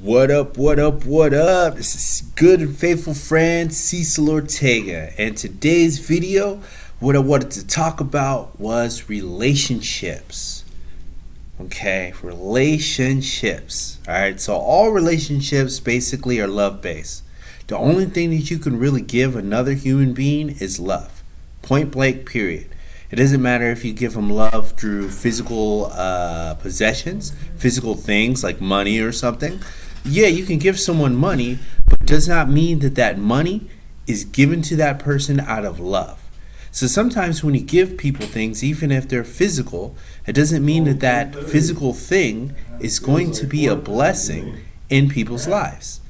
What up, what up, what up? This is good and faithful friend Cecil Ortega. And today's video, what I wanted to talk about was relationships. Okay, relationships. Alright, so all relationships basically are love based. The only thing that you can really give another human being is love. Point blank, period. It doesn't matter if you give them love through physical possessions, physical things like money or something. Yeah, you can give someone money, but it does not mean that that money is given to that person out of love. So sometimes when you give people things, even if they're physical, it doesn't mean that that physical thing is going to be a blessing in people's lives.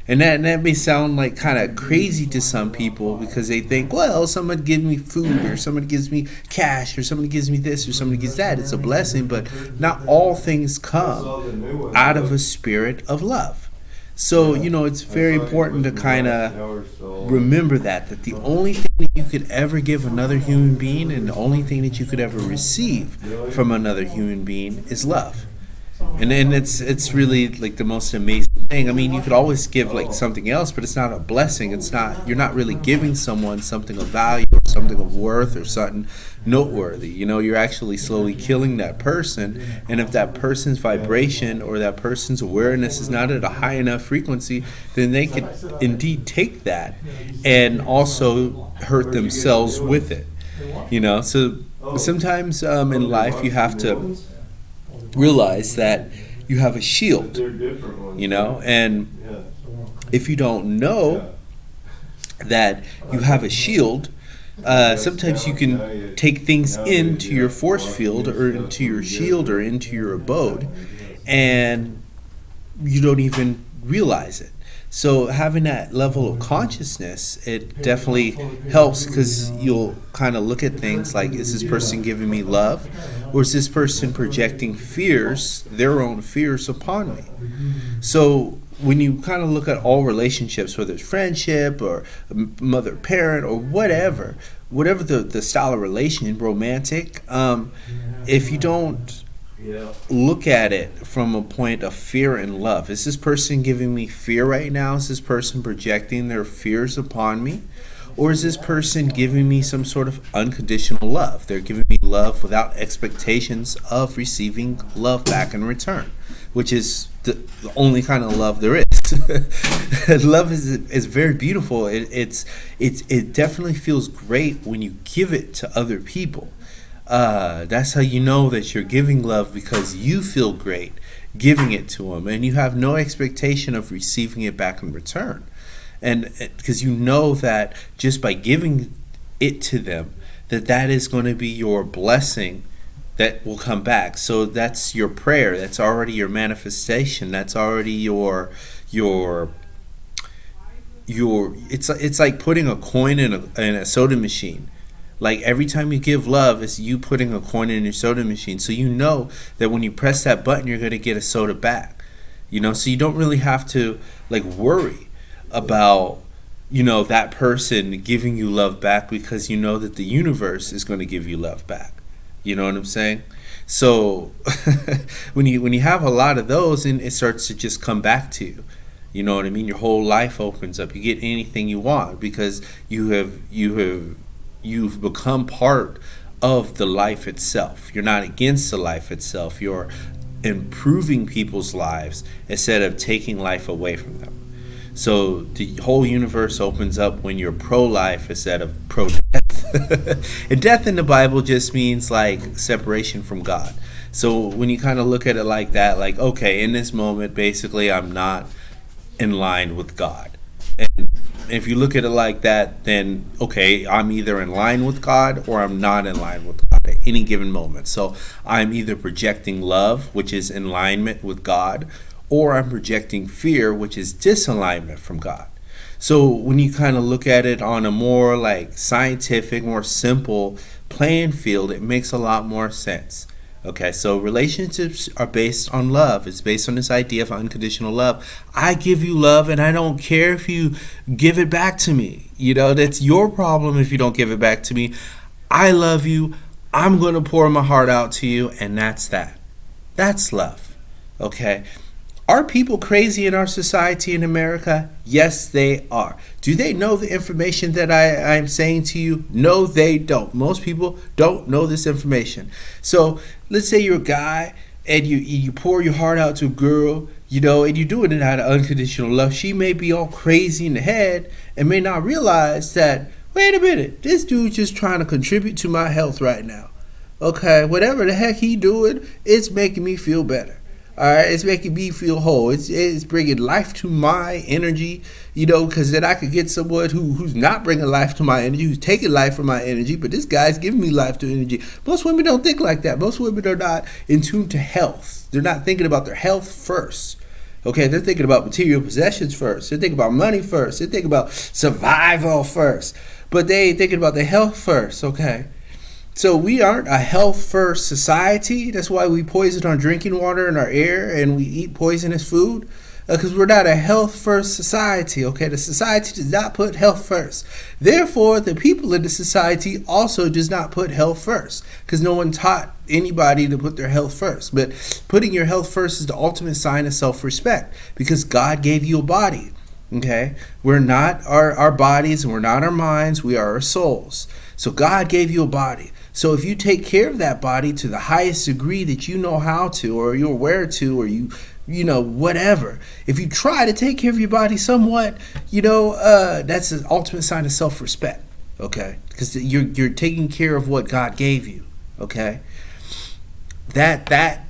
And that may sound like kind of crazy to some people because they think, well, someone gives me food or someone gives me cash or somebody gives me this or somebody gives that. It's a blessing, but not all things come out of a spirit of love. So, it's very important to kind of remember that the only thing that you could ever give another human being and the only thing that you could ever receive from another human being is love. And then it's really like the most amazing thing. I mean, you could always give like something else, but it's not a blessing. You're not really giving someone something of value or something of worth or something noteworthy. You're actually slowly killing that person. And if that person's vibration or that person's awareness is not at a high enough frequency, then they could indeed take that and also hurt themselves with it. So sometimes in life you have to realize that you have a shield, and if you don't know that you have a shield, sometimes you can take things into your force field or into your shield or into your abode and you don't even realize it. So having that level of consciousness, it definitely helps because you'll kind of look at things like, is this person giving me love? Or is this person projecting fears, their own fears upon me? So when you kind of look at all relationships, whether it's friendship or mother-parent or whatever the style of relation, romantic, if you don't look at it from a point of fear and love. Is this person giving me fear right now? Is this person projecting their fears upon me? Or is this person giving me some sort of unconditional love? They're giving me love without expectations of receiving love back in return, which is the only kind of love there is. Love is very beautiful. It definitely feels great when you give it to other people. That's how you know that you're giving love, because you feel great giving it to them and you have no expectation of receiving it back in return. And because you know that just by giving it to them, that is going to be your blessing that will come back. So that's your prayer. That's already your manifestation. That's already your it's like putting a coin in a soda machine. Like every time you give love, it's you putting a coin in your soda machine. So you know that when you press that button, you're going to get a soda back. So you don't really have to like worry about that person giving you love back, because you know that the universe is going to give you love back. You know what I'm saying? So when you have a lot of those, and it starts to just come back to you. You know what I mean? Your whole life opens up. You get anything you want because you've become part of the life itself. You're not against the life itself. You're improving people's lives instead of taking life away from them. So the whole universe opens up when you're pro-life instead of pro-death. And death in the Bible just means like separation from God. So when you kind of look at it like that, like, okay, in this moment, basically I'm not in line with God. And if you look at it like that, then okay, I'm either in line with God or I'm not in line with God at any given moment. So I'm either projecting love, which is in alignment with God, or I'm projecting fear, which is disalignment from God. So when you kind of look at it on a more like scientific, more simple playing field, it makes a lot more sense. Okay, so relationships are based on love. It's based on this idea of unconditional love. I give you love and I don't care if you give it back to me. That's your problem if you don't give it back to me. I love you. I'm going to pour my heart out to you, and that's that. That's love. Okay? Are people crazy in our society in America? Yes, they are. Do they know the information that I'm saying to you? No, they don't. Most people don't know this information. So let's say you're a guy and you pour your heart out to a girl, and you're doing it out of unconditional love. She may be all crazy in the head and may not realize that, wait a minute, this dude's just trying to contribute to my health right now. Okay, whatever the heck he doing, it's making me feel better. All right, it's making me feel whole. It's bringing life to my energy, because then I could get someone who's not bringing life to my energy, who's taking life from my energy, but this guy's giving me life to energy. Most women don't think like that. Most women are not in tune to health. They're not thinking about their health first. Okay, they're thinking about material possessions first. They're thinking about money first. They're thinking about survival first. But they ain't thinking about their health first, okay? So we aren't a health-first society. That's why we poison our drinking water and our air, and we eat poisonous food, because we're not a health-first society, okay? The society does not put health first. Therefore, the people in the society also does not put health first, because no one taught anybody to put their health first. But putting your health first is the ultimate sign of self-respect, because God gave you a body, okay? We're not our bodies, and we're not our minds. We are our souls. So God gave you a body. So if you take care of that body to the highest degree that you know how to, or you're aware to, or whatever, if you try to take care of your body somewhat, that's an ultimate sign of self-respect, okay? Because you're taking care of what God gave you, okay? That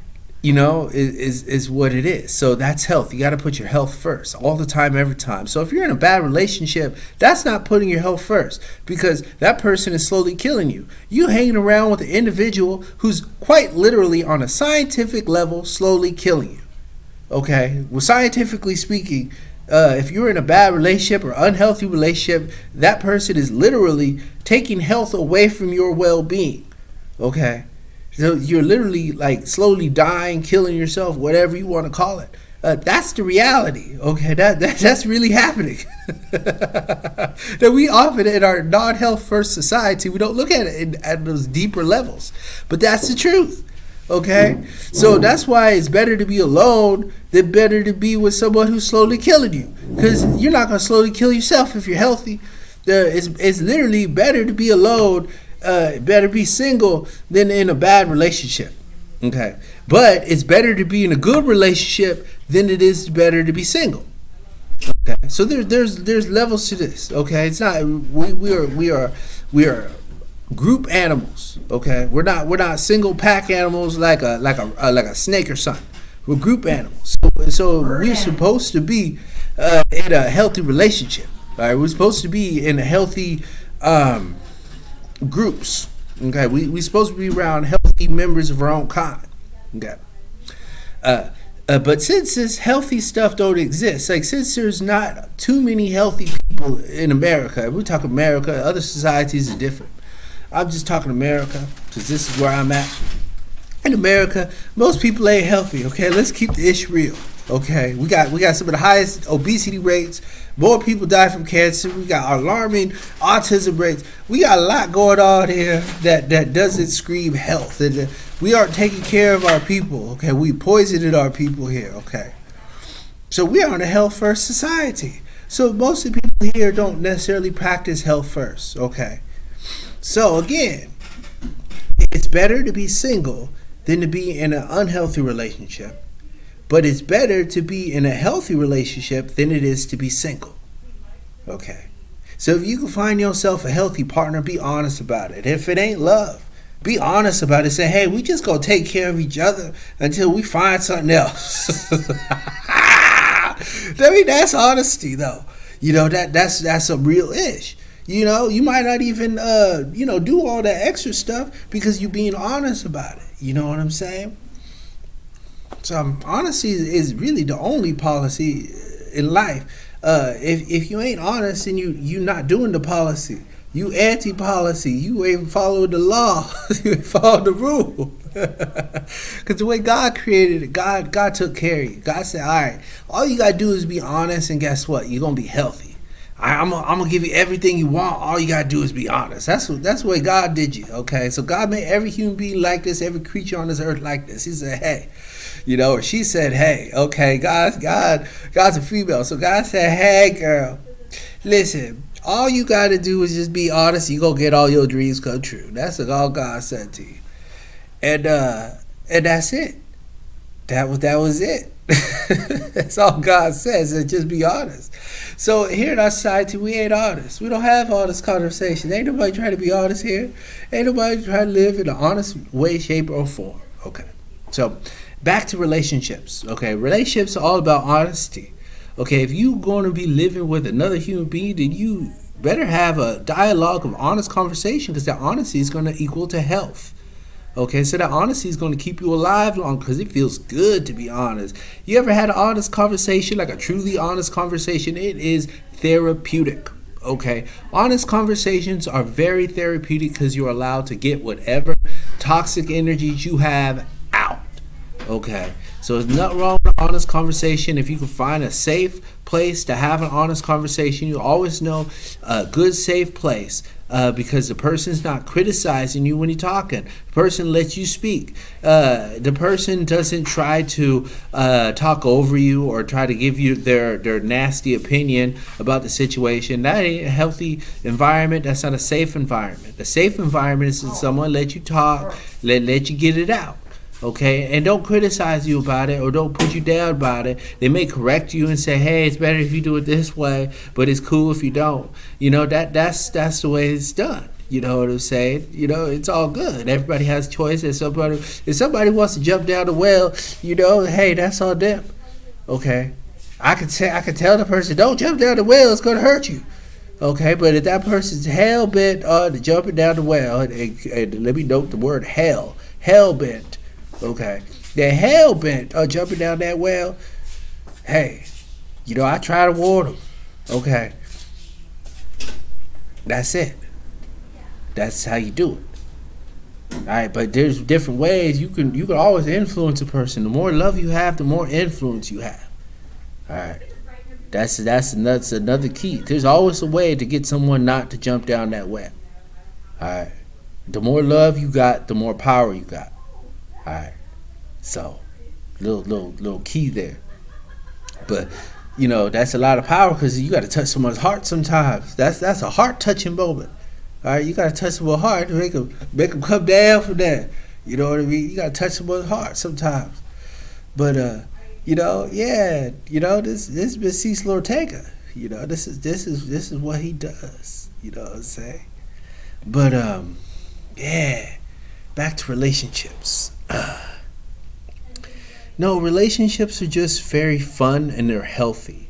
is what it is. So that's health. You got to put your health first all the time, every time. So if you're in a bad relationship, that's not putting your health first, because that person is slowly killing you. You hanging around with an individual who's quite literally on a scientific level slowly killing you. Okay? Well, scientifically speaking, if you're in a bad relationship or unhealthy relationship, that person is literally taking health away from your well-being. Okay? So you're literally like slowly dying, killing yourself, whatever you want to call it. That's the reality. Okay, that's really happening. That we often in our non-health first society, we don't look at it at those deeper levels. But that's the truth. Okay, so that's why it's better to be alone than better to be with someone who's slowly killing you. Because you're not going to slowly kill yourself if you're healthy. It's literally better to be alone. Better be single than in a bad relationship. Okay, but it's better to be in a good relationship than it is better to be single. Okay, so there's levels to this. Okay, it's not we are group animals. Okay, we're not single pack animals like a snake or something. We're group animals. So we're supposed to be in a healthy relationship. All right, we're supposed to be in a healthy groups. Okay, we supposed to be around healthy members of our own kind. Okay, but since this healthy stuff don't exist, like since there's not too many healthy people in America, if we talk America, other societies are different. I'm just talking America because this is where I'm at. In America, most people ain't healthy. Okay, let's keep the ish real. Okay, we got some of the highest obesity rates. More people die from cancer. We got alarming autism rates. We got a lot going on here that doesn't scream health. And we aren't taking care of our people. Okay, we poisoned our people here. Okay, so we are in a health first society. So most of the people here don't necessarily practice health first. Okay, so again, it's better to be single than to be in an unhealthy relationship. But it's better to be in a healthy relationship than it is to be single. Okay. So if you can find yourself a healthy partner, be honest about it. If it ain't love, be honest about it. Say, hey, we just gonna take care of each other until we find something else. I mean, that's honesty though. That's a real ish. You might not even do all that extra stuff because you're being honest about it. You know what I'm saying? So honesty is really the only policy in life. If you ain't honest and you not doing the policy, you anti-policy, you ain't following the law, you ain't following the rule. Because the way God created it, God took care of you. God said, all right, all you got to do is be honest, and guess what? You're going to be healthy. I'm gonna give you everything you want. All you gotta do is be honest. That's the way God did you. Okay, so God made every human being like this, every creature on this earth like this. He said, hey, Or she said, hey, okay, God's a female. So God said, hey, girl, listen, all you got to do is just be honest. You going to get all your dreams come true. That's what all God said to you. And that's it. That was it. That's all God says, is just be honest. So here in our society, we ain't honest. We don't have honest conversations. Ain't nobody trying to be honest here. Ain't nobody trying to live in an honest way, shape, or form. Okay. So back to relationships. Okay. Relationships are all about honesty. Okay. If you're going to be living with another human being, then you better have a dialogue of honest conversation, because that honesty is going to equal to health. Okay, so that honesty is going to keep you alive long, because it feels good to be honest. You ever had an honest conversation, like a truly honest conversation? It is therapeutic. Okay, honest conversations are very therapeutic because you're allowed to get whatever toxic energies you have out. Okay, so there's nothing wrong with an honest conversation. If you can find a safe place to have an honest conversation, you always know a good, safe place. Because the person's not criticizing you when you're talking. The person lets you speak. The person doesn't try to talk over you or try to give you their nasty opinion about the situation. That ain't a healthy environment. That's not a safe environment. A safe environment is when someone let you talk, let you get it out. Okay, and don't criticize you about it or don't put you down about it. They may correct you and say, hey, it's better if you do it this way, but it's cool if you don't. That's the way it's done. You know what I'm saying? It's all good. Everybody has choices. If somebody wants to jump down the well, hey, that's on them. Okay, I can tell the person, don't jump down the well, it's gonna hurt you. Okay, but if that person's hell bent on jumping down the well, and let me note the word hell bent. Okay, they're hell bent on jumping down that well. Hey, I try to warn them. Okay, that's it. That's how you do it. All right, but there's different ways you can always influence a person. The more love you have, the more influence you have. All right, that's another key. There's always a way to get someone not to jump down that well. All right, the more love you got, the more power you got. All right, so little key there, but that's a lot of power, because you got to touch someone's heart sometimes. That's a heart touching moment. All right, you got to touch someone's heart to make them come down from there. You know what I mean? You got to touch someone's heart sometimes. But this has been Cecil Ortega. This is what he does. You know what I'm saying? But back to relationships. No, relationships are just very fun and they're healthy.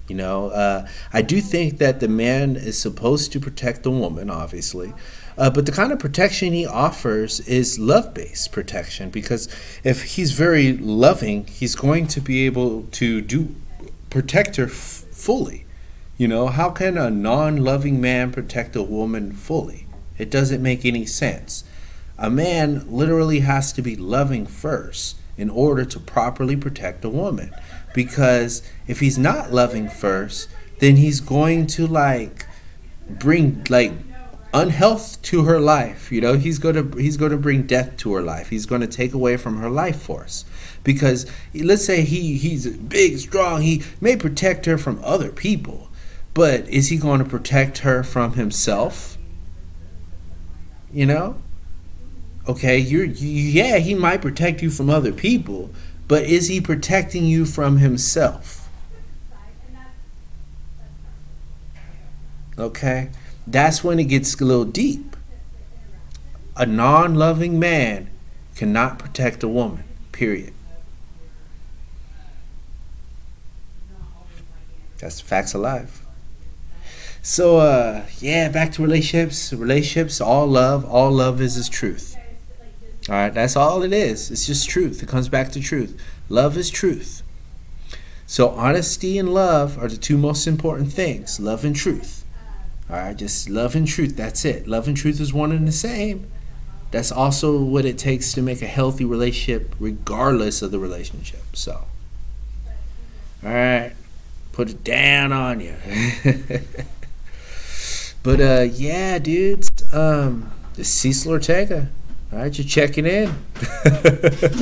I do think that the man is supposed to protect the woman, obviously. But the kind of protection he offers is love-based protection, because if he's very loving, he's going to be able to protect her fully. How can a non-loving man protect a woman fully? It doesn't make any sense. A man literally has to be loving first in order to properly protect a woman. Because if he's not loving first, then he's going to bring unhealth to her life. He's going to bring death to her life. He's going to take away from her life force. Because let's say he's big, strong, he may protect her from other people, but is he going to protect her from himself? Okay, he might protect you from other people, but is he protecting you from himself? Okay, that's when it gets a little deep. A non-loving man cannot protect a woman, period. That's the facts of life. So, back to relationships. Relationships, all love is truth. All right, that's all it is. It's just truth. It comes back to truth. Love is truth. So honesty and love are the two most important things. Love and truth. All right, just love and truth. That's it. Love and truth is one and the same. That's also what it takes to make a healthy relationship, regardless of the relationship. So, all right, put it down on you. But dudes, this is Cecil Ortega. All right, you're checking in.